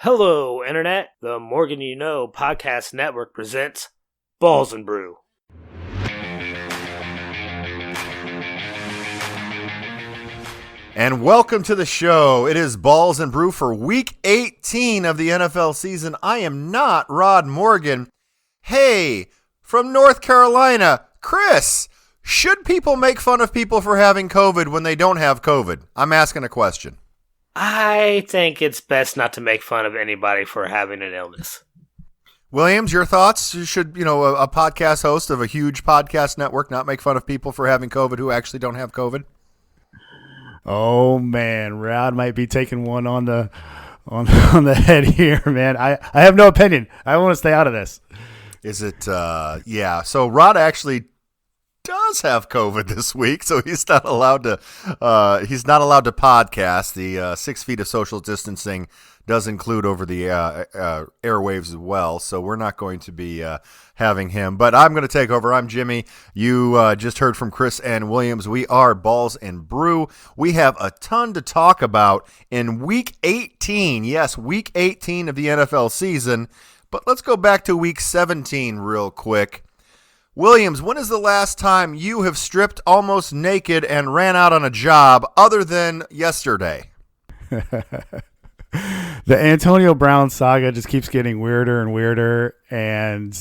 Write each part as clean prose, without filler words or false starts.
Hello, Internet. The Morgan You Know podcast network presents Balls and Brew. And welcome to the show. It is Balls and Brew for week 18 of the NFL season. I am not Rod Morgan. Hey, from North Carolina, Chris, should people make fun of people for having COVID when they don't have COVID? I'm asking a question. I think it's best not to make fun of anybody for having an illness. Williams, your thoughts? Should, a podcast host of a huge podcast network not make fun of people for having COVID who actually don't have COVID? Oh man, Rod might be taking one on the head here, man. I have no opinion. I want to stay out of this. Is it? Yeah. So Rod actually does have COVID this week, so he's not allowed to. He's not allowed to podcast. The 6 feet of social distancing does include over the airwaves as well. So we're not going to be having him. But I'm going to take over. I'm Jimmy. You just heard from Chris and Williams. We are Balls and Brew. We have a ton to talk about in Week 18. Yes, Week 18 of the NFL season. But let's go back to Week 17 real quick. Williams, when is the last time you have stripped almost naked and ran out on a job other than yesterday? The Antonio Brown saga just keeps getting weirder and weirder, and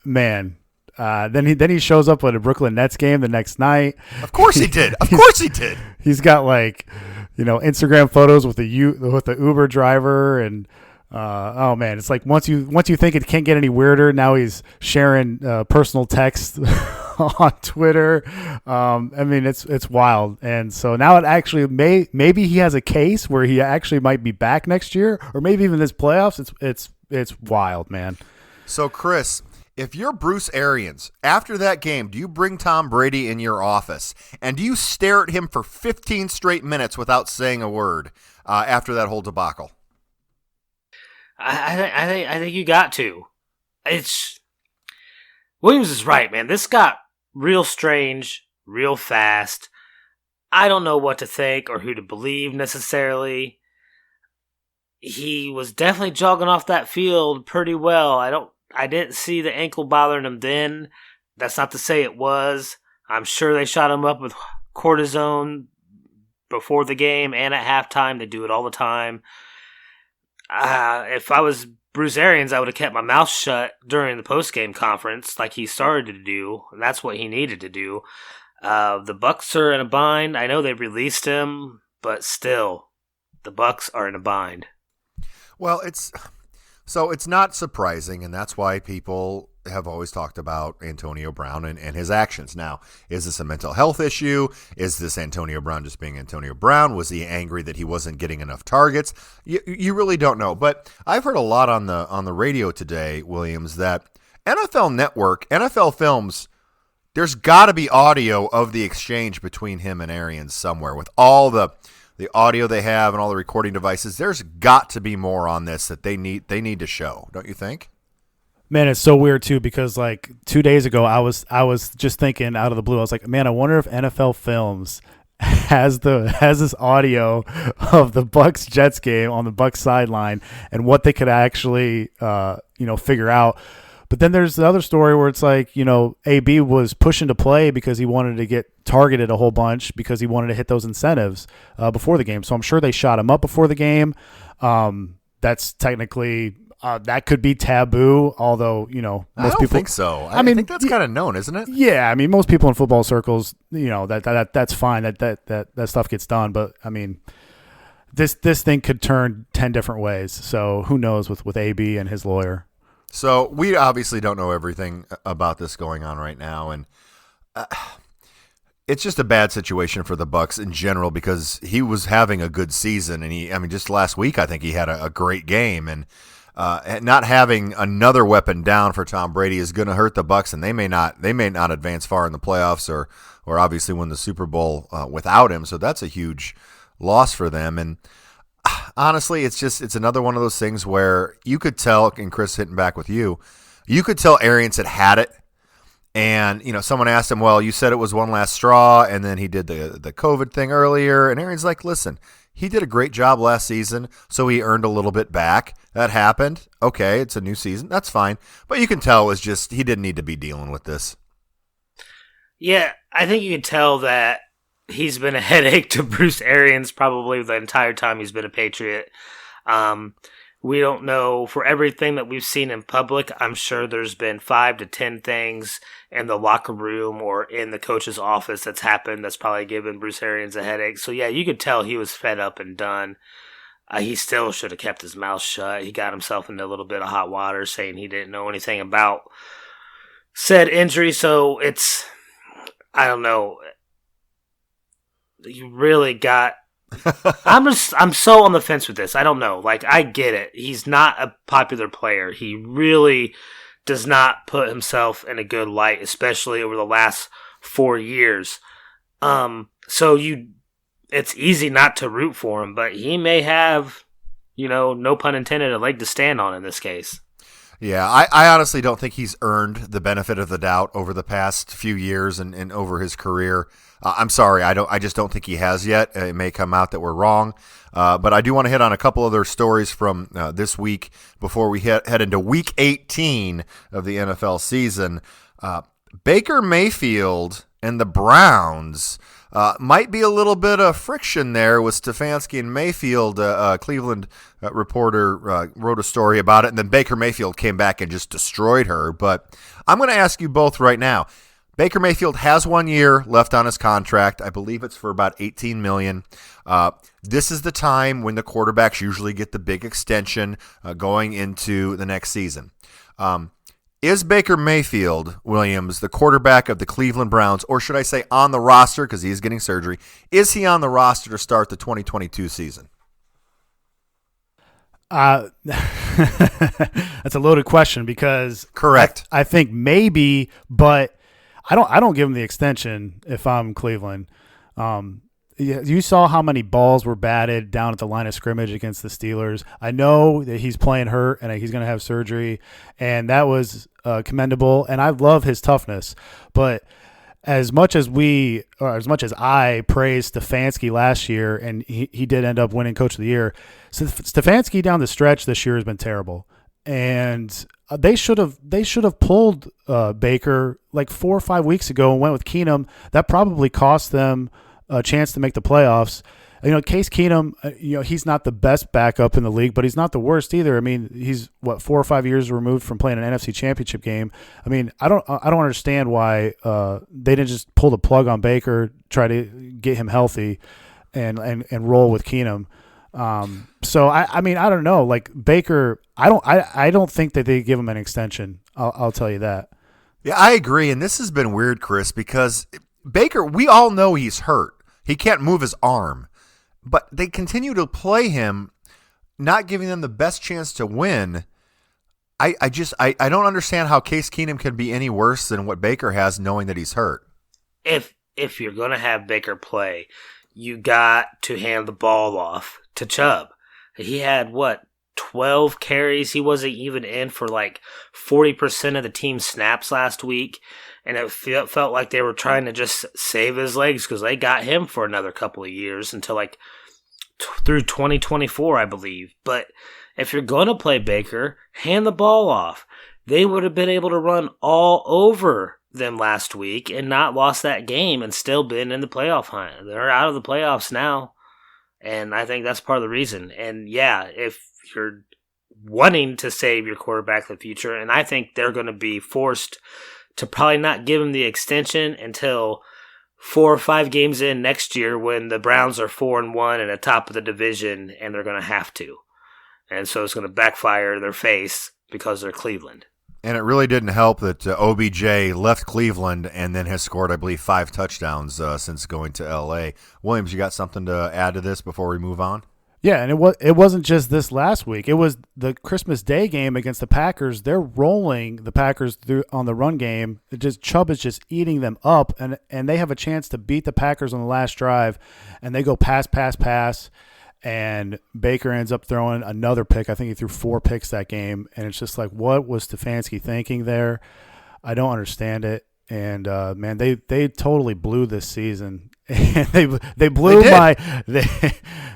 man, then he shows up at a Brooklyn Nets game the next night. Of course he did. Of course he did. He's got Instagram photos with the Uber driver, and oh man, it's like once you think it can't get any weirder, now he's sharing personal text on Twitter. It's wild, and so now it actually maybe he has a case where he actually might be back next year, or maybe even this playoffs. It's wild, man. So Chris, if you're Bruce Arians, after that game, do you bring Tom Brady in your office and do you stare at him for 15 straight minutes without saying a word after that whole debacle? I think you got to. Williams is right, man. This got real strange, real fast. I don't know what to think or who to believe necessarily. He was definitely jogging off that field pretty well. I didn't see the ankle bothering him then. That's not to say it was. I'm sure they shot him up with cortisone before the game and at halftime. They do it all the time. If I was Bruce Arians, I would have kept my mouth shut during the post-game conference like he started to do, and that's what he needed to do. The Bucs are in a bind. I know they released him, but still, the Bucs are in a bind. Well, it's not surprising, and that's why people have always talked about Antonio Brown and his actions. Now, is this a mental health issue? Is this Antonio Brown just being Antonio Brown? Was he angry that he wasn't getting enough targets? You really don't know. But I've heard a lot on the radio today, Williams, that NFL Network, NFL Films, there's got to be audio of the exchange between him and Arians somewhere with all the audio they have and all the recording devices. There's got to be more on this that they need to show, don't you think? Man, it's so weird too, because like 2 days ago, I was just thinking out of the blue. I was like, man, I wonder if NFL Films has this audio of the Bucs Jets game on the Bucs sideline and what they could actually figure out. But then there's the other story where it's like, AB was pushing to play because he wanted to get targeted a whole bunch because he wanted to hit those incentives before the game. So I'm sure they shot him up before the game. That's technically. That could be taboo, although, most people think so. I think that's kind of known, isn't it? Yeah, I mean, most people in football circles, that's fine. That stuff gets done, but I mean, this thing could turn 10 different ways. So who knows with AB and his lawyer. So we obviously don't know everything about this going on right now, and it's just a bad situation for the Bucs in general because he was having a good season, and just last week I think he had a great game, and not having another weapon down for Tom Brady is going to hurt the Bucs, and they may not advance far in the playoffs or obviously win the Super Bowl without him. So that's a huge loss for them. And honestly, it's another one of those things where you could tell, and Chris, hitting back with you could tell Arians had it. And, someone asked him, well, you said it was one last straw, and then he did the COVID thing earlier. And Arians like, listen, He did a great job last season, so he earned a little bit back. That happened. Okay, it's a new season. That's fine. But you can tell it was just he didn't need to be dealing with this. Yeah, I think you can tell that he's been a headache to Bruce Arians probably the entire time he's been a Patriot. We don't know, for everything that we've seen in public, I'm sure there's been 5 to 10 things in the locker room or in the coach's office that's happened that's probably given Bruce Arians a headache. So yeah, you could tell he was fed up and done. He still should have kept his mouth shut. He got himself into a little bit of hot water saying he didn't know anything about said injury. So I don't know. You really got... I'm so on the fence with this. I don't know. Like, I get it. He's not a popular player. He really does not put himself in a good light, especially over the last 4 years. So it's easy not to root for him, but he may have, no pun intended, a leg to stand on in this case. Yeah, I honestly don't think he's earned the benefit of the doubt over the past few years and over his career. I'm sorry, I just don't think he has yet. It may come out that we're wrong, but I do want to hit on a couple other stories from this week before we head into Week 18 of the NFL season. Baker Mayfield and the Browns might be a little bit of friction there with Stefanski and Mayfield. Cleveland reporter wrote a story about it, and then Baker Mayfield came back and just destroyed her. But I'm going to ask you both right now. Baker Mayfield has 1 year left on his contract. I believe it's for about $18 million. This is the time when the quarterbacks usually get the big extension going into the next season. Is Baker Mayfield, Williams, the quarterback of the Cleveland Browns, or should I say on the roster because he's getting surgery, is he on the roster to start the 2022 season? That's a loaded question because correct. I think maybe, but I don't give him the extension if I'm Cleveland. You saw how many balls were batted down at the line of scrimmage against the Steelers. I know that he's playing hurt and he's going to have surgery, and that was commendable. And I love his toughness. But as much as I praised Stefanski last year, and he did end up winning Coach of the Year, so Stefanski down the stretch this year has been terrible. And they should have pulled Baker like 4 or 5 weeks ago and went with Keenum. That probably cost them a chance to make the playoffs. Case Keenum, he's not the best backup in the league, but he's not the worst either. I mean, he's 4 or 5 years removed from playing an NFC Championship game. I mean, I don't understand why they didn't just pull the plug on Baker, try to get him healthy, and roll with Keenum. So I mean, I don't know. Like Baker, I don't think that they give him an extension. I'll tell you that. Yeah, I agree. And this has been weird, Chris, because Baker, we all know he's hurt. He can't move his arm, but they continue to play him, not giving them the best chance to win. I don't understand how Case Keenum can be any worse than what Baker has, knowing that he's hurt. If you're going to have Baker play, you got to hand the ball off to Chubb. He had 12 carries. He wasn't even in for like 40% of the team's snaps last week. And it felt like they were trying to just save his legs because they got him for another couple of years until through 2024, I believe. But if you're going to play Baker, hand the ball off. They would have been able to run all over them last week and not lost that game and still been in the playoff hunt. They're out of the playoffs now. And I think that's part of the reason. And yeah, if you're wanting to save your quarterback for the future, and I think they're going to be forced to probably not give him the extension until 4 or 5 games in next year when the Browns are 4-1 and at top of the division, and they're going to have to. And so it's going to backfire their face because they're Cleveland. And it really didn't help that OBJ left Cleveland and then has scored, I believe, 5 touchdowns since going to L.A. Williams, you got something to add to this before we move on? Yeah, and it wasn't just this last week. It was the Christmas Day game against the Packers. They're rolling the Packers through on the run game. Chubb is just eating them up, and they have a chance to beat the Packers on the last drive, and they go pass, and Baker ends up throwing another pick. I think he threw 4 picks that game, and it's just like, what was Stefanski thinking there? I don't understand it. And, man, they totally blew this season. And they blew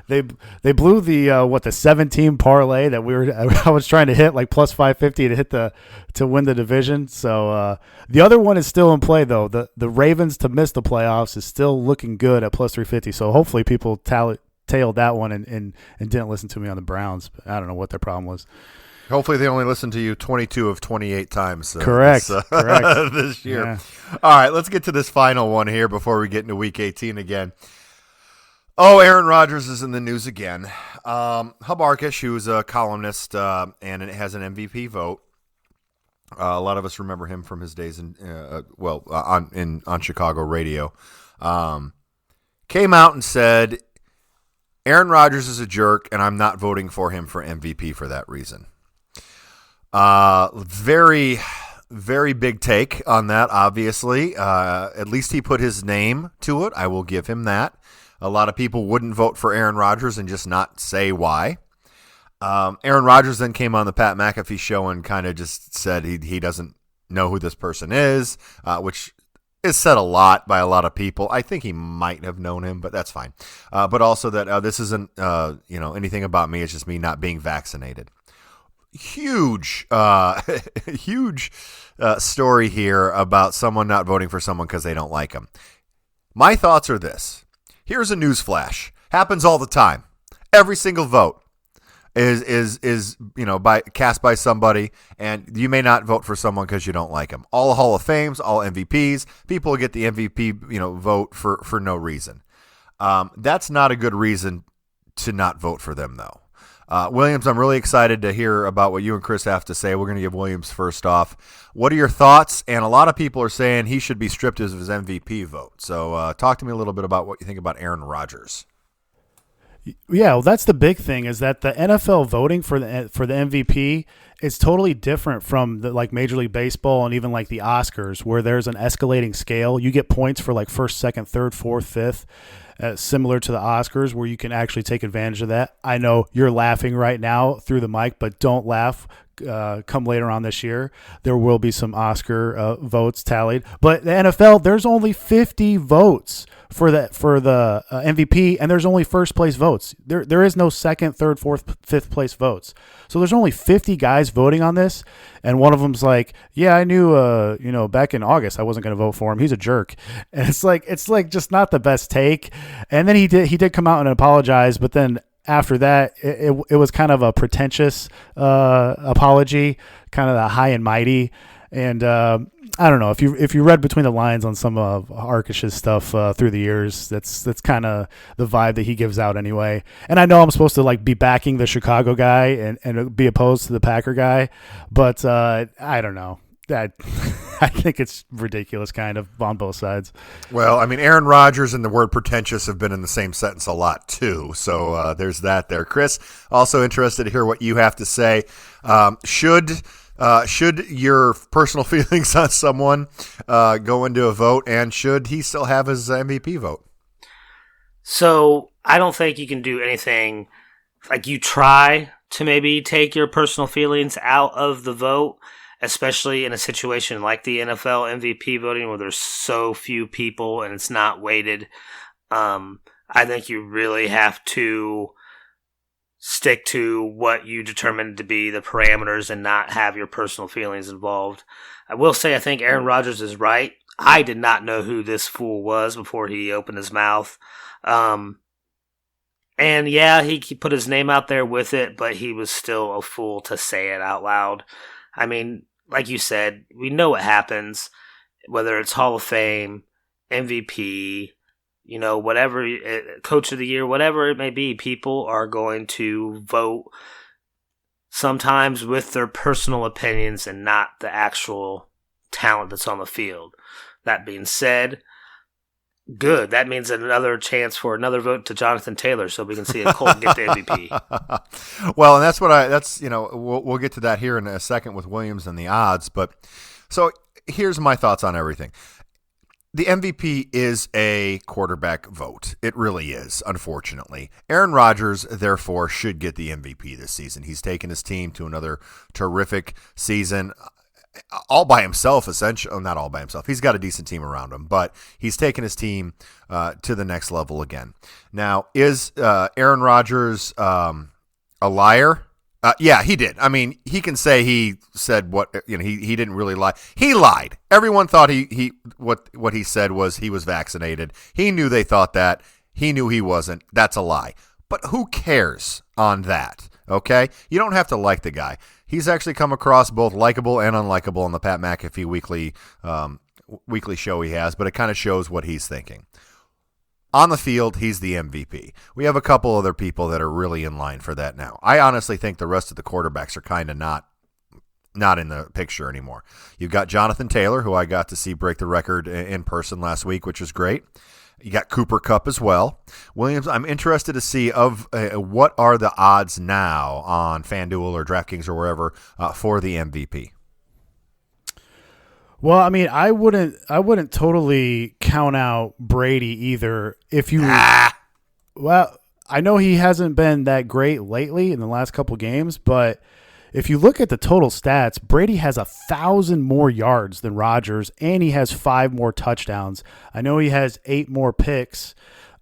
they blew the 17 parlay that I was trying to hit, like plus 550 to hit to win the division. So the other one is still in play though. The Ravens to miss the playoffs is still looking good at plus 350. So hopefully people tailed that one and didn't listen to me on the Browns. I don't know what their problem was. Hopefully they only listened to you 22 of 28 times. Correct. This year. Yeah. All right, let's get to this final one here before we get into Week 18 again. Oh, Aaron Rodgers is in the news again. Hub Arkish, who's a columnist and it has an MVP vote. A lot of us remember him from his days on Chicago radio. Came out and said, Aaron Rodgers is a jerk, and I'm not voting for him for MVP for that reason. Very, very big take on that, obviously. At least he put his name to it. I will give him that. A lot of people wouldn't vote for Aaron Rodgers and just not say why. Aaron Rodgers then came on the Pat McAfee show and kind of just said he doesn't know who this person is, which is said a lot by a lot of people. I think he might have known him, but that's fine. But also that this isn't anything about me. It's just me not being vaccinated. Huge story here about someone not voting for someone because they don't like him. My thoughts are this. Here's a news flash. Happens all the time. Every single vote is cast by somebody, and you may not vote for someone because you don't like them. All Hall of Fames, all MVPs, people get the MVP vote for no reason. That's not a good reason to not vote for them, though. Williams, I'm really excited to hear about what you and Chris have to say. We're going to give Williams first off. What are your thoughts? And a lot of people are saying he should be stripped of his MVP vote. So talk to me a little bit about what you think about Aaron Rodgers. Yeah, well, that's the big thing is that the NFL voting for the MVP is totally different from like Major League Baseball and even like the Oscars, where there's an escalating scale. You get points for like first, second, third, fourth, fifth. Similar to the Oscars, where you can actually take advantage of that. I know you're laughing right now through the mic, but don't laugh. Come later on this year, there will be some Oscar votes tallied. But the NFL, there's only 50 votes for the MVP, and there's only first place votes. There is no second, third, fourth, fifth place votes. So there's only 50 guys voting on this, and one of them's like, "Yeah, I knew, back in August I wasn't going to vote for him. He's a jerk." And it's like just not the best take. And then he did come out and apologize, but then after that, it was kind of a pretentious apology, kind of the high and mighty. And I don't know if you read between the lines on some of Arkish's stuff through the years, that's kind of the vibe that he gives out anyway. And I know I'm supposed to like be backing the Chicago guy and be opposed to the Packer guy, but I don't know. I think it's ridiculous kind of on both sides. Well, I mean, Aaron Rodgers and the word pretentious have been in the same sentence a lot too. So there's that there. Chris, also interested to hear what you have to say. Should your personal feelings on someone go into a vote, and should he still have his MVP vote? So I don't think you can do anything like you try to maybe take your personal feelings out of the vote, especially in a situation like the NFL MVP voting where there's so few people and it's not weighted. I think you really have to stick to what you determined to be the parameters and not have your personal feelings involved. I will say I think Aaron Rodgers is right. I did not know who this fool was before he opened his mouth. And yeah, he put his name out there with it, but he was still a fool to say it out loud. I mean, like you said, we know what happens, whether it's Hall of Fame, MVP, whatever, Coach of the Year, whatever it may be, people are going to vote sometimes with their personal opinions and not the actual talent that's on the field. That being said, good. That means another chance for another vote to Jonathan Taylor, so we can see a Colt get the MVP. Well, and we'll get to that here in a second with Williams and the odds. But so here's my thoughts on everything. The MVP is a quarterback vote. It really is, unfortunately. Aaron Rodgers, therefore, should get the MVP this season. He's taken his team to another terrific season. all by himself, essentially. Oh, not all by himself. He's got a decent team around him, but he's taken his team to the next level again. Now, is Aaron Rodgers a liar? Yeah, he did. I mean, he can say he said what, he didn't really lie. He lied. Everyone thought what he said was he was vaccinated. He knew they thought that. He knew he wasn't. That's a lie. But who cares on that? Okay? You don't have to like the guy. He's actually come across both likable and unlikable on the Pat McAfee weekly show he has, but it kind of shows what he's thinking. On the field, he's the MVP. We have a couple other people that are really in line for that now. I honestly think the rest of the quarterbacks are kind of not in the picture anymore. You've got Jonathan Taylor, who I got to see break the record in person last week, which is great. You got Cooper Kupp as well. Williams, I'm interested to see what are the odds now on FanDuel or DraftKings or wherever for the MVP. Well, I mean, I wouldn't totally count out Brady either. Well, I know he hasn't been that great lately in the last couple games, but if you look at the total stats, Brady has 1,000 more yards than Rodgers, and he has 5 more touchdowns. I know he has 8 more picks,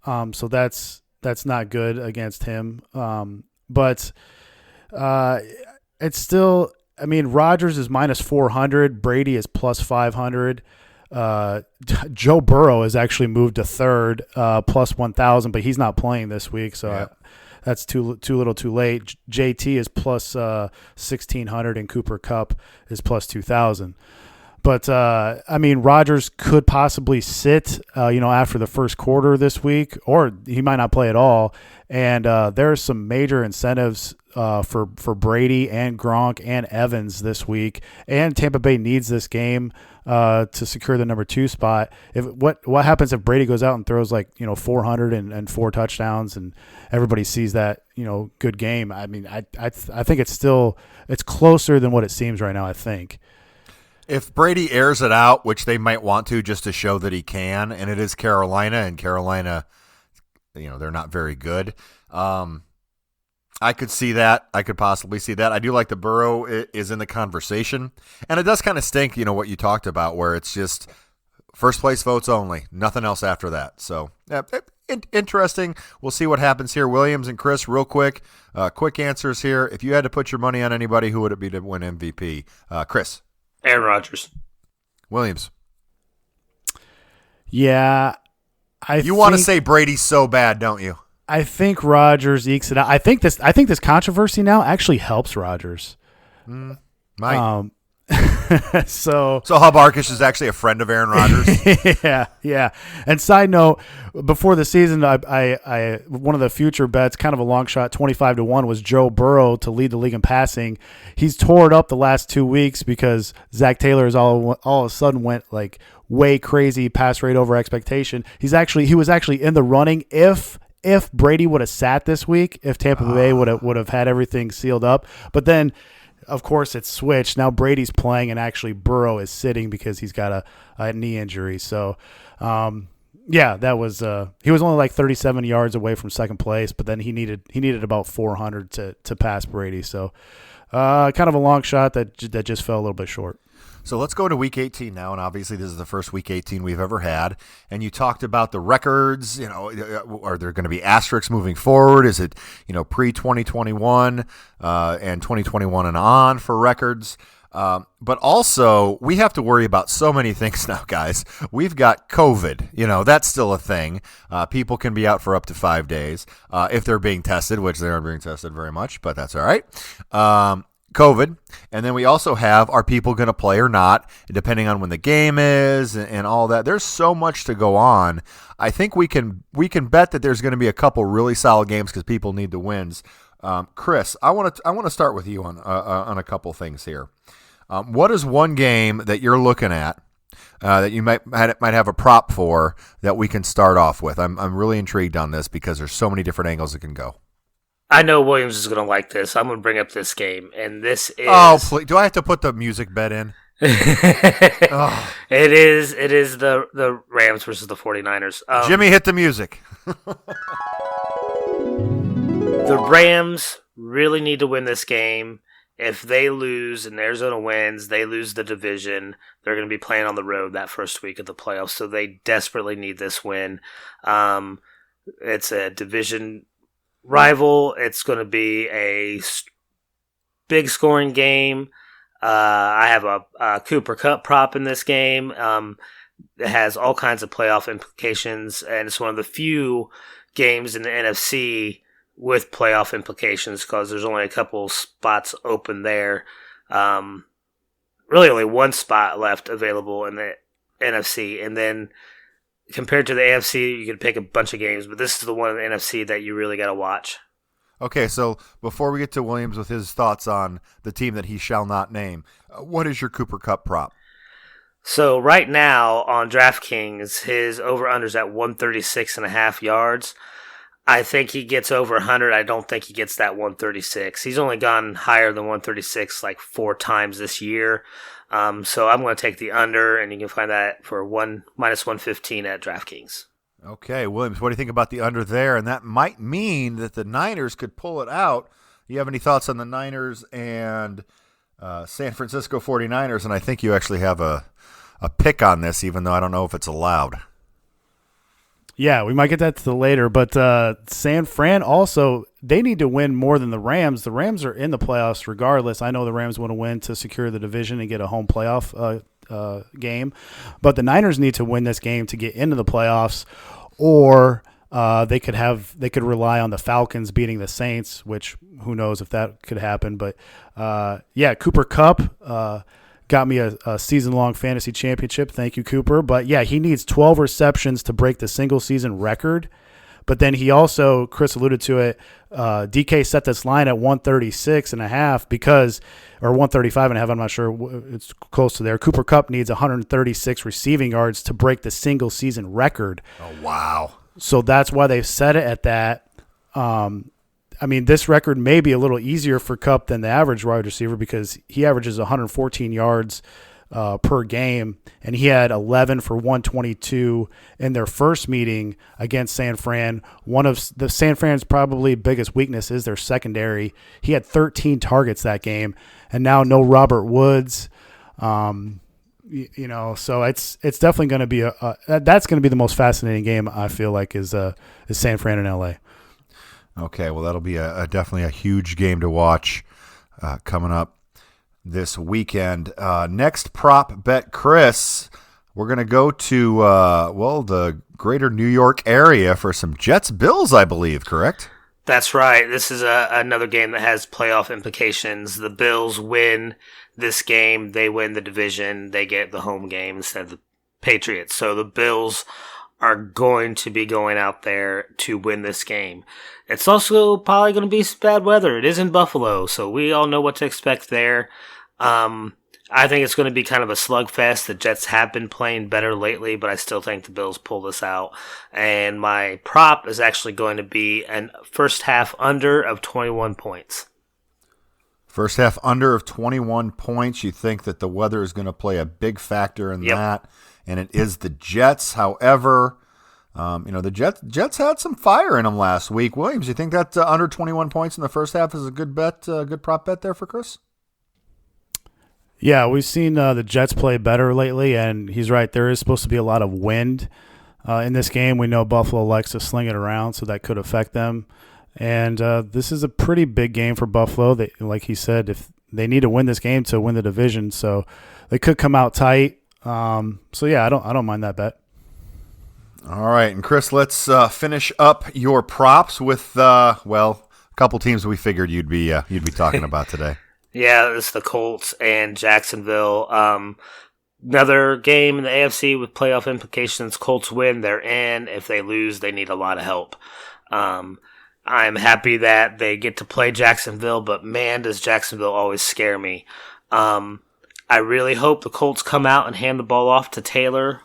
so that's not good against him. But it's still. I mean, Rodgers is minus 400. Brady is plus 500. Joe Burrow has actually moved to third, plus 1,000, but he's not playing this week, so that's too little too late. JT is plus 1,600, and Cooper Kupp is plus 2,000. But, I mean, Rodgers could possibly sit, after the first quarter this week, or he might not play at all. And there's some major incentives for Brady and Gronk and Evans this week. And Tampa Bay needs this game to secure the number 2 spot. What happens if Brady goes out and throws 400 and 4 touchdowns, and everybody sees that good game? I mean, I think it's closer than what it seems right now. I think. If Brady airs it out, which they might want to just to show that he can, and it is Carolina, and Carolina, they're not very good. I could see that. I could possibly see that. I do like the Burrow is in the conversation. And it does kind of stink, what you talked about, where it's just first place votes only, nothing else after that. So, interesting. We'll see what happens here. Williams and Chris, real quick answers here. If you had to put your money on anybody, who would it be to win MVP? Chris. Aaron Rodgers. Williams. Yeah. You want to say Brady so bad, don't you? I think Rodgers ekes it out. I think this controversy now actually helps Rodgers. Might. So Hub Arkush is actually a friend of Aaron Rodgers. yeah. And side note, before the season, I one of the future bets, kind of a long shot, 25-1, was Joe Burrow to lead the league in passing. He's tore it up the last 2 weeks because Zach Taylor is all of a sudden went way crazy pass rate over expectation. He was actually in the running if Brady would have sat this week, if Tampa Bay would have had everything sealed up. But then, of course, it's switched. Now Brady's playing, and actually Burrow is sitting because he's got a knee injury. So, that was he was only 37 yards away from second place, but then he needed about 400 to pass Brady. So, kind of a long shot that just fell a little bit short. So let's go to Week 18 now, and obviously this is the first Week 18 we've ever had. And you talked about the records. Are there going to be asterisks moving forward? Is it pre-2021 and 2021 and on for records? But also, we have to worry about so many things now, guys. We've got COVID. That's still a thing. People can be out for up to 5 days if they're being tested, which they aren't being tested very much, but that's all right. COVID, and then we also have, are people going to play or not, depending on when the game is and all that. There's so much to go on. I think we can bet that there's going to be a couple really solid games because people need the wins. Chris, I want to start with you on a couple things here. What is one game that you're looking at that you might have a prop for that we can start off with? I'm really intrigued on this because there's so many different angles it can go. I know Williams is going to like this. I'm going to bring up this game, and this is... Oh, please. Do I have to put the music bet in? Oh. It is the Rams versus the 49ers. Jimmy, hit the music. The Rams really need to win this game, If they lose and Arizona wins, they lose the division. They're going to be playing on the road that first week of the playoffs, so they desperately need this win. It's a division rival. It's going to be a big scoring game. I have a Cooper Cup prop in this game. It has all kinds of playoff implications, and it's one of the few games in the NFC with playoff implications because there's only a couple spots open there. Really only one spot left available in the NFC, and then compared to the AFC, you can pick a bunch of games, but this is the one in the NFC that you really got to watch. Okay, so before we get to Williams with his thoughts on the team that he shall not name, what is your Cooper Cup prop? So right now on DraftKings, his over-under's at 136.5 yards. I think he gets over 100. I don't think he gets that 136. He's only gone higher than 136 like 4 times this year. So I'm going to take the under, and you can find that for minus 115 at DraftKings. Okay, Williams, what do you think about the under there? And that might mean that the Niners could pull it out. Do you have any thoughts on the Niners and San Francisco 49ers? And I think you actually have a pick on this, even though I don't know if it's allowed. Yeah, we might get that to later, but San Fran also, they need to win more than the Rams. The Rams are in the playoffs regardless. I know the Rams want to win to secure the division and get a home playoff game, but the Niners need to win this game to get into the playoffs, or they could rely on the Falcons beating the Saints, which who knows if that could happen. But Cooper Kupp got me a season-long fantasy championship. Thank you, Cooper. But, yeah, he needs 12 receptions to break the single-season record. But then he also, Chris alluded to it, DK set this line at 136.5 or 135.5, I'm not sure. It's close to there. Cooper Kupp needs 136 receiving yards to break the single-season record. Oh, wow. So that's why they've set it at that. This record may be a little easier for Kupp than the average wide receiver because he averages 114 yards per game, and he had 11 for 122 in their first meeting against San Fran. One of the San Fran's probably biggest weakness is their secondary. He had 13 targets that game, and now no Robert Woods. So it's definitely going to be that's going to be the most fascinating game, I feel like, is San Fran and LA. Okay, well, that'll be definitely a huge game to watch coming up this weekend. Next prop bet, Chris. We're going to go to, the greater New York area for some Jets-Bills, I believe, correct? That's right. This is another game that has playoff implications. The Bills win this game. They win the division. They get the home game instead of the Patriots. So the Bills are going to be going out there to win this game. It's also probably going to be some bad weather. It is in Buffalo, so we all know what to expect there. I think it's going to be kind of a slugfest. The Jets have been playing better lately, but I still think the Bills pull this out. And my prop is actually going to be a first half under of 21 points. First half under of 21 points. You think that the weather is going to play a big factor in that, and it is the Jets. However, the Jets had some fire in them last week. Williams, you think that under 21 points in the first half is a good bet, good prop bet there for Chris? Yeah, we've seen the Jets play better lately, and he's right. There is supposed to be a lot of wind in this game. We know Buffalo likes to sling it around, so that could affect them. And this is a pretty big game for Buffalo. They, like he said, if they need to win this game to win the division, so they could come out tight. I don't mind that bet. All right, and Chris, let's finish up your props with a couple teams we figured you'd be talking about today. Yeah, it's the Colts and Jacksonville. Another game in the AFC with playoff implications. Colts win, they're in. If they lose, they need a lot of help. I'm happy that they get to play Jacksonville, but man, does Jacksonville always scare me. I really hope the Colts come out and hand the ball off to Taylor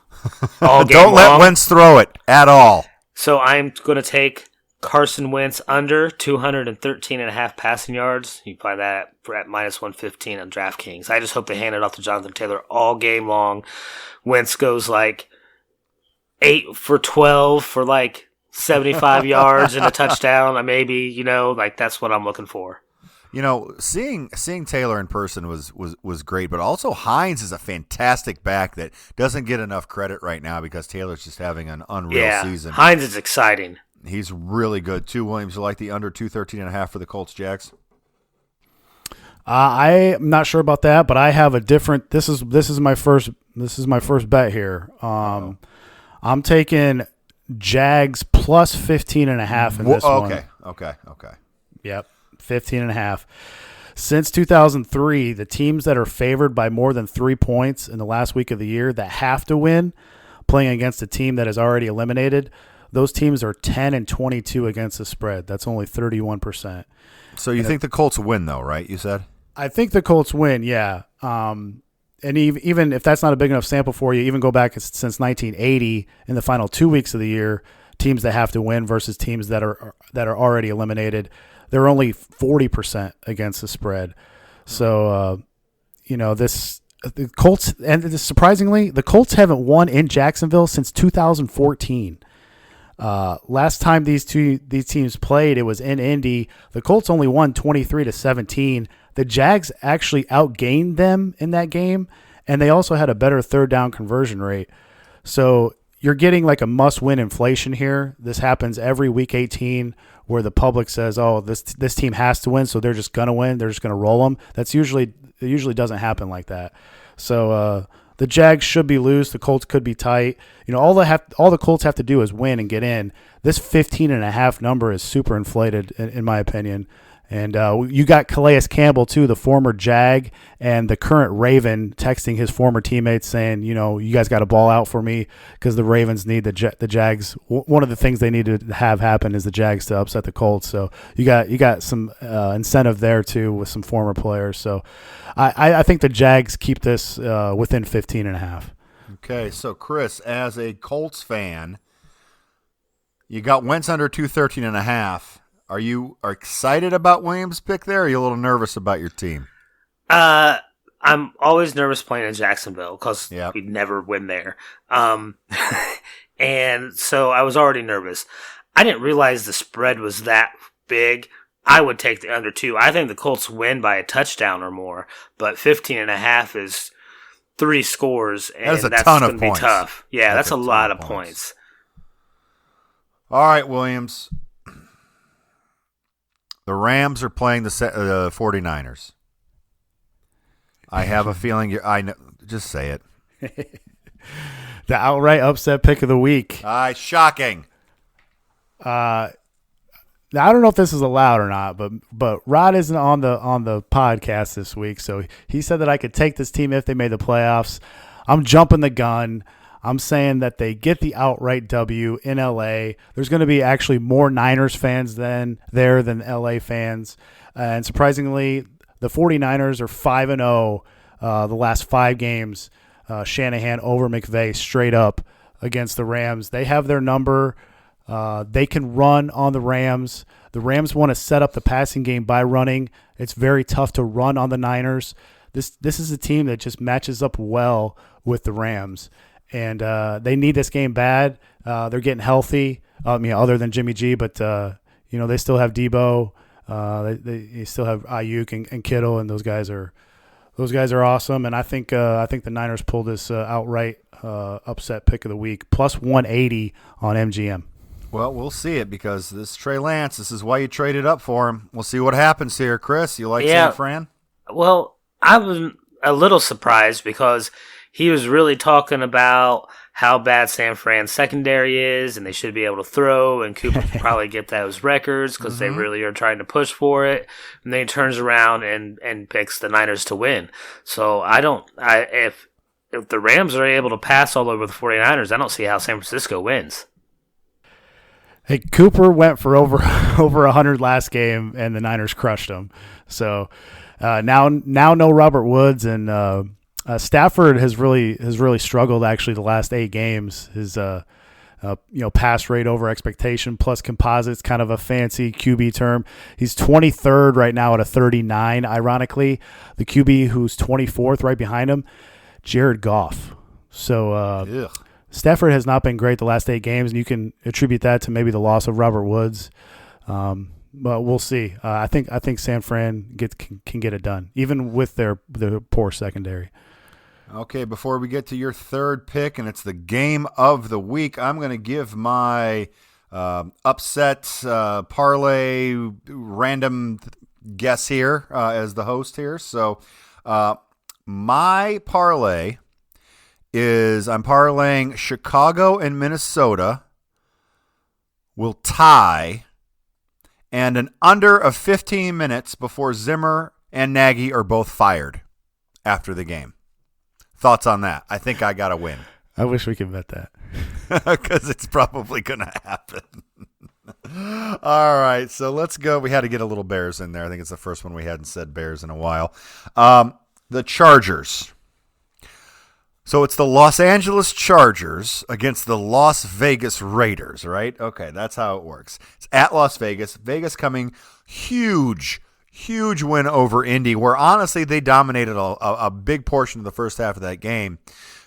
all game Don't let long. Wentz throw it at all. So I'm going to take Carson Wentz under 213.5 passing yards. You buy that at minus 115 on DraftKings. I just hope they hand it off to Jonathan Taylor all game long. Wentz goes like 8 for 12 for like 75 yards and a touchdown. Maybe, that's what I'm looking for. Seeing Taylor in person was great, but also Hines is a fantastic back that doesn't get enough credit right now because Taylor's just having an unreal season. Hines is exciting. He's really good too. Williams, you like the under 213.5 for the Colts Jags? I'm not sure about that, but I have a different. This is my first bet here. I'm taking Jags plus 15.5 in this one. Okay. Yep, 15.5. Since 2003, the teams that are favored by more than 3 points in the last week of the year that have to win, playing against a team that is already eliminated, those teams are 10-22 against the spread. That's only 31%. So you think the Colts win, though, right? You said? I think the Colts win, yeah. And even if that's not a big enough sample for you, even go back since 1980 in the final 2 weeks of the year, teams that have to win versus teams that are already eliminated, they're only 40% against the spread. So, the Colts, and surprisingly, the Colts haven't won in Jacksonville since 2014. Last time these teams played, it was in Indy. The Colts only won 23-17. The Jags actually outgained them in that game, and they also had a better third down conversion rate. So you're getting like a must-win inflation here. This happens every week 18 where the public says, oh, this team has to win, so they're just going to win. They're just going to roll them. It usually doesn't happen like that. So the Jags should be loose. The Colts could be tight. All the Colts have to do is win and get in. This 15.5 number is super inflated, in my opinion. And you got Calais Campbell, too, the former Jag and the current Raven, texting his former teammates saying, you guys got to ball out for me because the Ravens need the Jags. One of the things they need to have happen is the Jags to upset the Colts. So you got some incentive there, too, with some former players. So I think the Jags keep this within 15.5. Okay, so Chris, as a Colts fan, you got Wentz under 213.5. Are you excited about Williams' pick there, or are you a little nervous about your team? I'm always nervous playing in Jacksonville because we never win there. And so I was already nervous. I didn't realize the spread was that big. I would take the under 2. I think the Colts win by a touchdown or more, but 15.5 is 3 scores, and that's going to be tough. Yeah, that's a lot of points. All right, Williams. The Rams are playing the 49ers. I have a feeling I know. Just say it. The outright upset pick of the week. Shocking. Now, I don't know if this is allowed or not, but Rod isn't on the podcast this week, so he said that I could take this team if they made the playoffs. I'm jumping the gun. I'm saying that they get the outright W in L.A. There's going to be actually more Niners fans than L.A. fans. And surprisingly, the 49ers are 5-0 the last 5 games. Shanahan over McVay straight up against the Rams. They have their number. They can run on the Rams. The Rams want to set up the passing game by running. It's very tough to run on the Niners. This is a team that just matches up well with the Rams. And they need this game bad. They're getting healthy, other than Jimmy G, but they still have Debo. They still have Ayuk and Kittle, and those guys are awesome. And I think the Niners pull this outright upset pick of the week, plus 180 on MGM. Well, we'll see it because this Trey Lance. This is why you traded up for him. We'll see what happens here, Chris. You like San Fran? Well, I was a little surprised because he was really talking about how bad San Fran's secondary is, and they should be able to throw, and Cooper could probably get those records because they really are trying to push for it. And then he turns around and picks the Niners to win. So if the Rams are able to pass all over the 49ers, I don't see how San Francisco wins. Hey, Cooper went for over 100 last game, and the Niners crushed him. So now no Robert Woods, and Stafford has really struggled actually the last 8 games. His pass rate over expectation plus composites, kind of a fancy QB term. He's 23rd right now at a 39. Ironically, the QB who's 24th right behind him, Jared Goff. So Stafford has not been great the last 8 games, and you can attribute that to maybe the loss of Robert Woods. but we'll see. I think San Fran can get it done, even with their poor secondary. Okay, before we get to your third pick, and it's the game of the week, I'm going to give my upset parlay random guess here as the host here. So my parlay is I'm parlaying Chicago and Minnesota will tie and an under of 15 minutes before Zimmer and Nagy are both fired after the game. Thoughts on that? I think I got to win. I wish we could bet that. Because it's probably going to happen. All right, so let's go. We had to get a little Bears in there. I think it's the first one we hadn't said Bears in a while. The Chargers. So it's the Los Angeles Chargers against the Las Vegas Raiders, right? Okay, that's how it works. It's at Las Vegas. Vegas coming huge win over Indy, where honestly they dominated a big portion of the first half of that game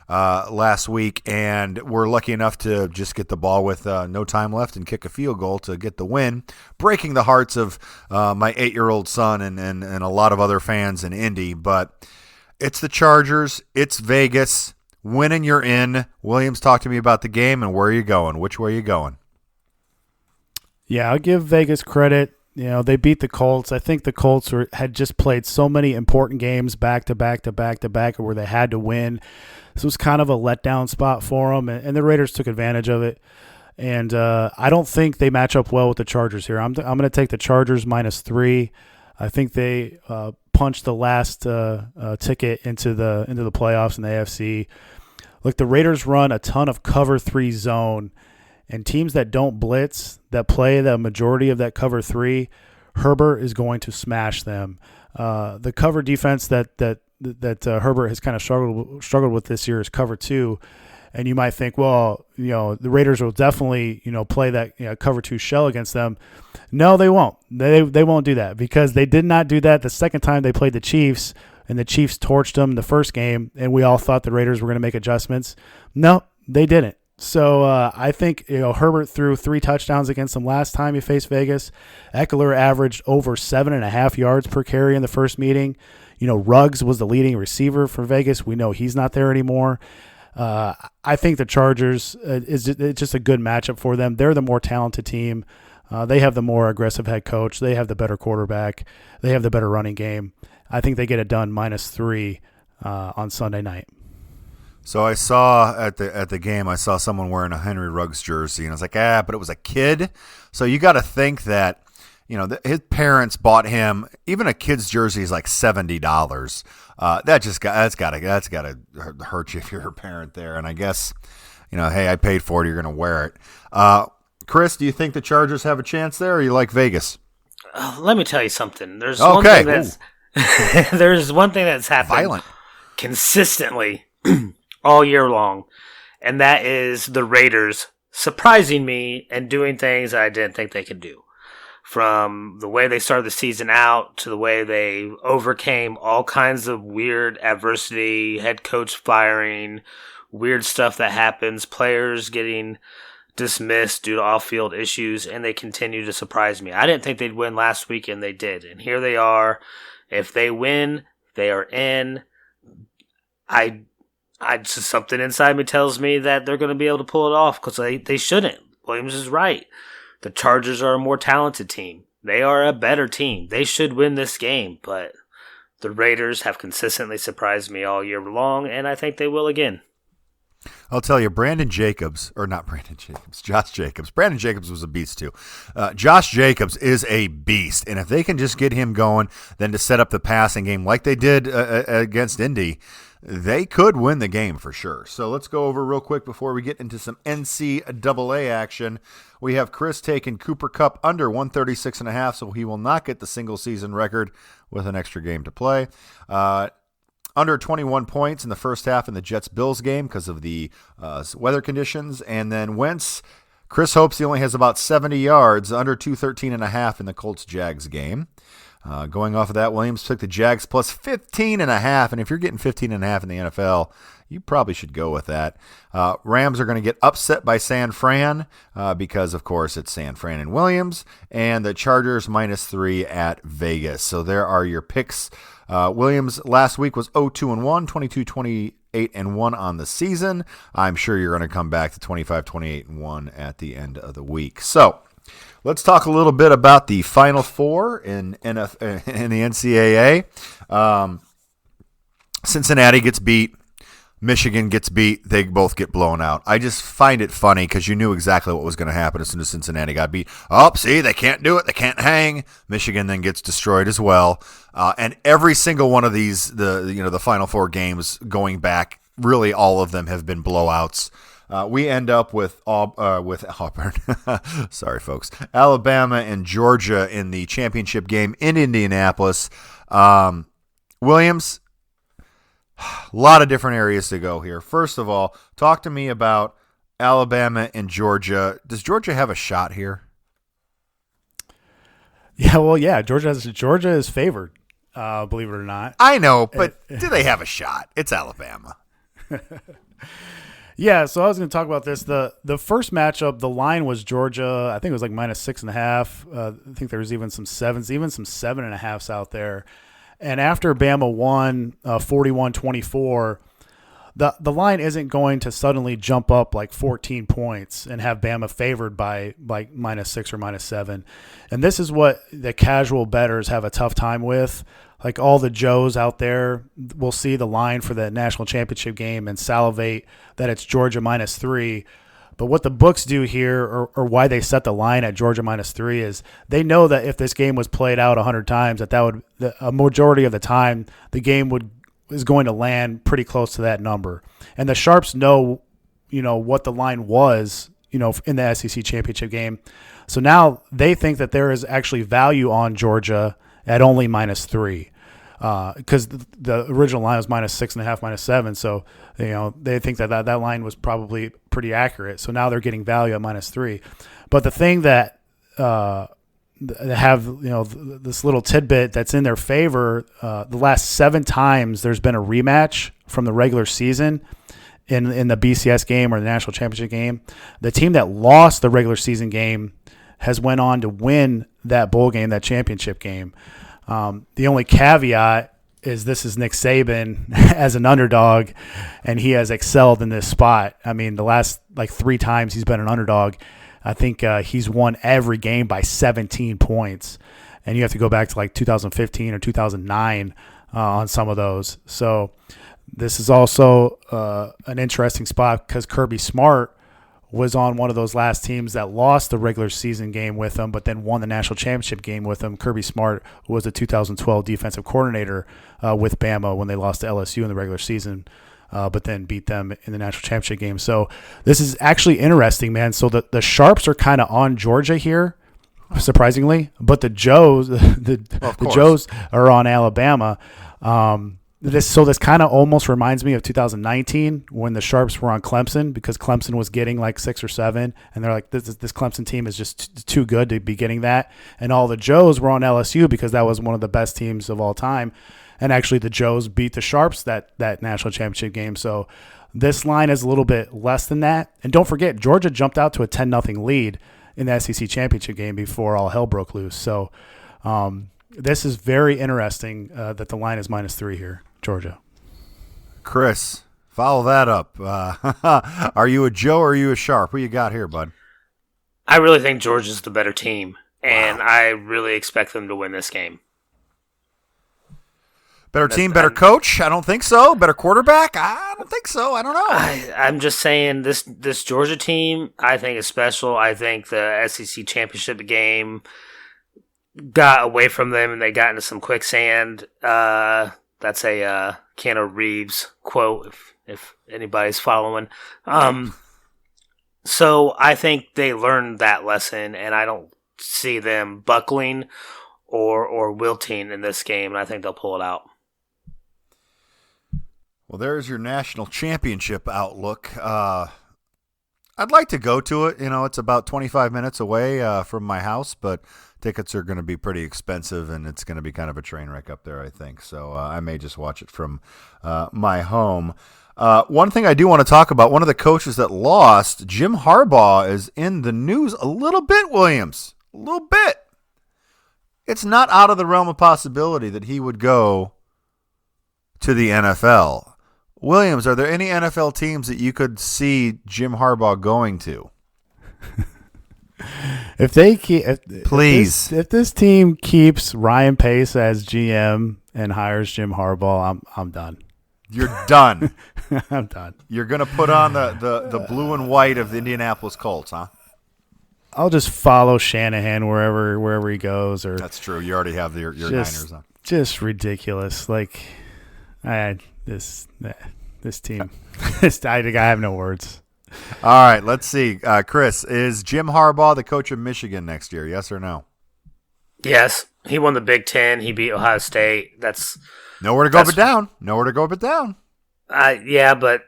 last week, and were lucky enough to just get the ball with no time left and kick a field goal to get the win, breaking the hearts of my 8-year-old son and a lot of other fans in Indy. But it's the Chargers. It's Vegas. Winning, you're in. Williams, talk to me about the game and where are you going? Which way are you going? Yeah, I'll give Vegas credit. You know, they beat the Colts. I think the Colts had just played so many important games back to back where they had to win. This was kind of a letdown spot for them, and the Raiders took advantage of it. And I don't think they match up well with the Chargers here. I'm going to take the Chargers -3. I think they punched the last ticket into the playoffs in the AFC. Look, the Raiders run a ton of cover 3 zone, and teams that don't blitz, that play the majority of that cover 3, Herbert is going to smash them. The cover defense that Herbert has kind of struggled with this year is cover 2. And you might think, well, you know, the Raiders will definitely, you know, play that cover 2 shell against them. No, they won't. They won't do that, because they did not do that the second time they played the Chiefs, and the Chiefs torched them the first game, and we all thought the Raiders were going to make adjustments. No, they didn't. So I think Herbert threw 3 touchdowns against them last time he faced Vegas. Eckler averaged over 7.5 yards per carry in the first meeting. Ruggs was the leading receiver for Vegas. We know he's not there anymore. I think the Chargers it's just a good matchup for them. They're the more talented team. They have the more aggressive head coach. They have the better quarterback. They have the better running game. I think they get it done -3 on Sunday night. So I saw at the game, I saw someone wearing a Henry Ruggs jersey, and I was like, but it was a kid. So you got to think that, his parents bought him. Even a kid's jersey is like $70. That's got to hurt you if you're a parent there. And I guess, hey, I paid for it. You're going to wear it. Chris, do you think the Chargers have a chance there, or you like Vegas? Let me tell you something. There's one thing that's happened violent consistently all year long, and that is the Raiders surprising me and doing things I didn't think they could do. From the way they started the season out to the way they overcame all kinds of weird adversity, head coach firing, weird stuff that happens, players getting dismissed due to off-field issues, and they continue to surprise me. I didn't think they'd win last week, and they did. And here they are. If they win, they are in. I just something inside me tells me that they're going to be able to pull it off, because they shouldn't. Williams is right. The Chargers are a more talented team. They are a better team. They should win this game, but the Raiders have consistently surprised me all year long, and I think they will again. I'll tell you, Josh Jacobs. Brandon Jacobs was a beast too. Josh Jacobs is a beast, and if they can just get him going, then to set up the passing game like they did against Indy, they could win the game for sure. So let's go over real quick before we get into some NCAA action. We have Chris taking Cooper Kupp under 136.5, so he will not get the single season record with an extra game to play. Under 21 points in the first half in the Jets-Bills game because of the weather conditions. And then Wentz, Chris hopes he only has about 70 yards, under 213.5 in the Colts-Jags game. Going off of that, Williams took the Jags plus 15.5. And if you're getting 15.5 in the NFL, you probably should go with that. Rams are going to get upset by San Fran because, of course, it's San Fran and Williams, and the Chargers -3 at Vegas. So there are your picks. Williams last week was 0-2-1, 22-28-1 on the season. I'm sure you're going to come back to 25-28-1 at the end of the week. So let's talk a little bit about the Final Four in the NCAA. Cincinnati gets beat. Michigan gets beat. They both get blown out. I just find it funny because you knew exactly what was going to happen as soon as Cincinnati got beat. Oh, see, they can't do it. They can't hang. Michigan then gets destroyed as well. And every single one of these, the Final Four games going back, really all of them have been blowouts. We end up with Auburn. Sorry, folks. Alabama and Georgia in the championship game in Indianapolis. Williams, a lot of different areas to go here. First of all, talk to me about Alabama and Georgia. Does Georgia have a shot here? Yeah, well, yeah. Georgia is favored, believe it or not. I know, but do they have a shot? It's Alabama. Yeah, so I was going to talk about this. The first matchup, the line was Georgia. I think it was like -6.5. I think there was even some 7s, even some 7.5s out there. And after Bama won 41-24, the line isn't going to suddenly jump up like 14 points and have Bama favored by like -6 or -7. And this is what the casual bettors have a tough time with. Like all the Joes out there will see the line for the national championship game and salivate that it's Georgia -3. But what the books do here, or why they set the line at Georgia -3, is they know that if this game was played out 100 times, a majority of the time the game is going to land pretty close to that number. And the Sharps know, what the line was, in the SEC championship game. So now they think that there is actually value on Georgia at only -3. Because the original line was -6.5, -7. So, they think that line was probably pretty accurate. So now they're getting value at -3. But the thing that they have, this little tidbit that's in their favor, the last 7 times there's been a rematch from the regular season in the BCS game or the national championship game. The team that lost the regular season game has went on to win that bowl game, that championship game. The only caveat is this is Nick Saban as an underdog, and he has excelled in this spot. I mean, the last 3 times he's been an underdog, I think he's won every game by 17 points. And you have to go back to 2015 or 2009 on some of those. So this is also an interesting spot because Kirby Smart was on one of those last teams that lost the regular season game with them, but then won the national championship game with them. Kirby Smart was the 2012 defensive coordinator with Bama when they lost to LSU in the regular season, but then beat them in the national championship game. So this is actually interesting, man. So the Sharps are kind of on Georgia here, surprisingly, but the Joes, the Joes are on Alabama. This kind of almost reminds me of 2019 when the Sharps were on Clemson because Clemson was getting 6 or 7, and they're like, this Clemson team is just too good to be getting that. And all the Joes were on LSU because that was one of the best teams of all time. And actually the Joes beat the Sharps that national championship game. So this line is a little bit less than that. And don't forget, Georgia jumped out to a 10-0 lead in the SEC championship game before all hell broke loose. So this is very interesting that the line is -3 here. Georgia. Chris, follow that up. Are you a Joe or are you a Sharp? What you got here, bud? I really think Georgia's the better team, and I really expect them to win this game. Better team, better coach? I don't think so. Better quarterback? I don't think so. I don't know. I'm just saying this Georgia team, I think, is special. I think the SEC championship game got away from them, and they got into some quicksand. That's a Keanu Reeves quote, if anybody's following. So I think they learned that lesson, and I don't see them buckling or wilting in this game, and I think they'll pull it out. Well, there's your national championship outlook. I'd like to go to it. It's about 25 minutes away from my house, but Tickets are going to be pretty expensive, and it's going to be kind of a train wreck up there, I think. So I may just watch it from my home. One thing I do want to talk about, one of the coaches that lost, Jim Harbaugh, is in the news a little bit, Williams. A little bit. It's not out of the realm of possibility that he would go to the NFL. Williams, are there any NFL teams that you could see Jim Harbaugh going to? If they keep, please, if this team keeps Ryan Pace as GM and hires Jim Harbaugh, I'm done. You're done. I'm done. You're gonna put on the blue and white of the Indianapolis Colts, huh? I'll just follow Shanahan wherever he goes. Or that's true. You already have your Niners on. Just ridiculous. Like, this team. I have no words. All right, let's see. Chris, is Jim Harbaugh the coach of Michigan next year? Yes or no? Yes. He won the Big Ten. He beat Ohio State. That's nowhere to go but down. Nowhere to go but down. Yeah, but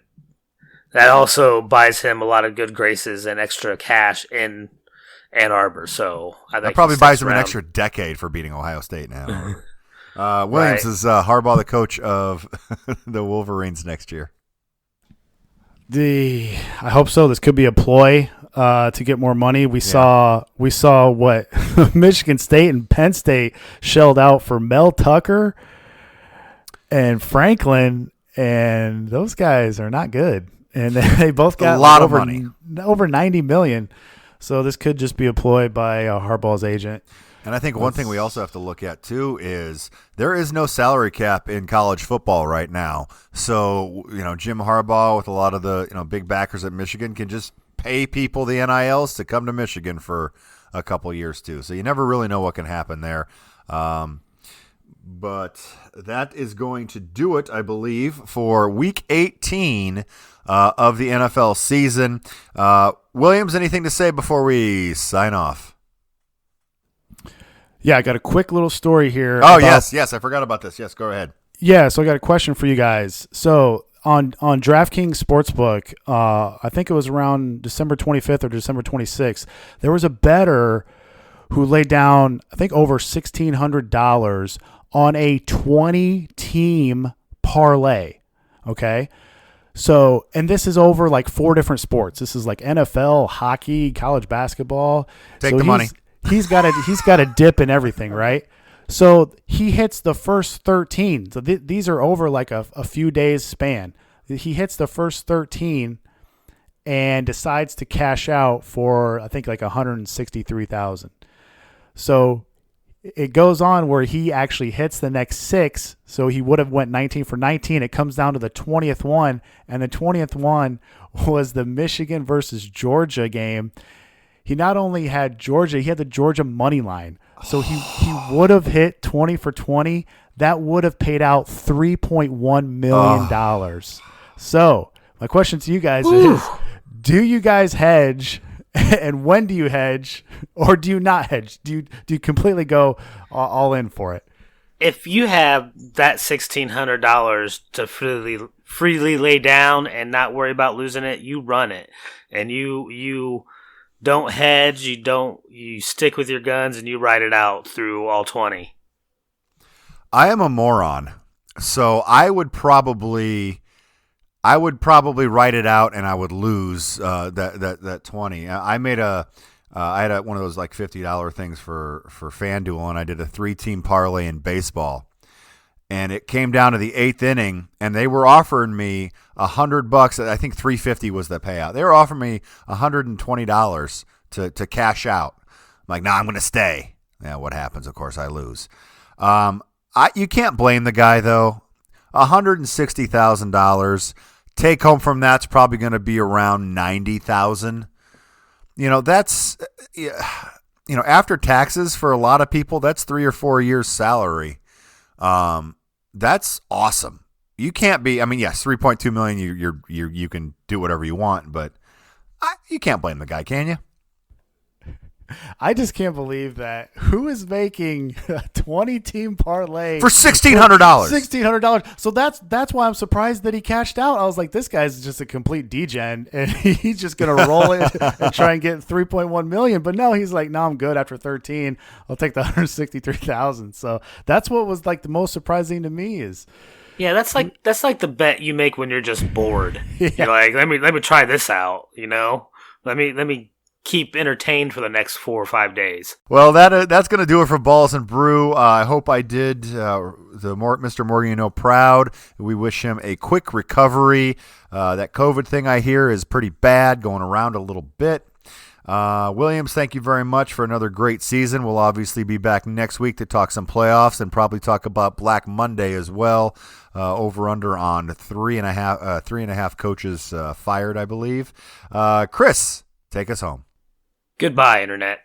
that also buys him a lot of good graces and extra cash in Ann Arbor. So I think that probably buys him an extra decade for beating Ohio State now. Williams, is Harbaugh the coach of the Wolverines next year? I hope so. This could be a ploy to get more money. We saw what Michigan State and Penn State shelled out for Mel Tucker and Franklin, and those guys are not good. And they both got a lot of money, over $90 million. So this could just be a ploy by Harbaugh's agent. And I think one thing we also have to look at, too, is there is no salary cap in college football right now. So, Jim Harbaugh with a lot of the, big backers at Michigan can just pay people the NILs to come to Michigan for a couple years, too. So you never really know what can happen there. But that is going to do it, I believe, for Week 18 of the NFL season. Williams, anything to say before we sign off? Yeah, I got a quick little story here. Oh, yes, I forgot about this. Yes, go ahead. Yeah, so I got a question for you guys. So on DraftKings Sportsbook, I think it was around December 25th or December 26th, there was a bettor who laid down, I think, over $1,600 on a 20-team parlay, okay? So, and this is over like 4 different sports. This is like NFL, hockey, college basketball. Take the money. He's got a dip in everything, right? So he hits the first 13. So these are over like a few days span. He hits the first 13 and decides to cash out for, I think, like $163,000. So it goes on where he actually hits the next 6. So he would have went 19 for 19. It comes down to the 20th one, and the 20th one was the Michigan versus Georgia game. He not only had Georgia, he had the Georgia money line. So he would have hit 20 for 20. That would have paid out $3.1 million. So my question to you guys is, do you guys hedge, and when do you hedge, or do you not hedge? Do you completely go all in for it? If you have that $1,600 to freely lay down and not worry about losing it, you run it. And you don't hedge, you stick with your guns, and you ride it out through all 20. I am a moron, so I would probably write it out, and I would lose that 20. I had one of those like $50 things for FanDuel, and I did a 3-team parlay in baseball. And it came down to the 8th inning, and they were offering me $100. I think $350 was the payout. They were offering me $120 to cash out. I'm like, nah, I'm going to stay. Yeah, what happens? Of course, I lose. You can't blame the guy though. $160,000 take home from that's probably going to be around $90,000. That's after taxes for a lot of people, that's 3 or 4 years' salary. That's awesome. You can't be. I mean, yes, $3.2 million. You can do whatever you want, but you can't blame the guy, can you? I just can't believe that. Who is making a 20-team parlay For $1,600. $1,600. So that's why I'm surprised that he cashed out. I was like, this guy's just a complete degen, and he's just gonna roll it and try and get 3.1 million. But no, he's like, no, I'm good after 13. I'll take the 163,000. So that's what was like the most surprising to me is. Yeah, that's like the bet you make when you're just bored. Yeah. You're like, let me try this out. Let me keep entertained for the next 4 or 5 days. Well, that's going to do it for Balls and Brew. I hope I did Mr. Morgan proud. We wish him a quick recovery. That COVID thing I hear is pretty bad, going around a little bit. Williams, thank you very much for another great season. We'll obviously be back next week to talk some playoffs and probably talk about Black Monday as well. Over under on 3.5 coaches fired, I believe. Chris, take us home. Goodbye, Internet.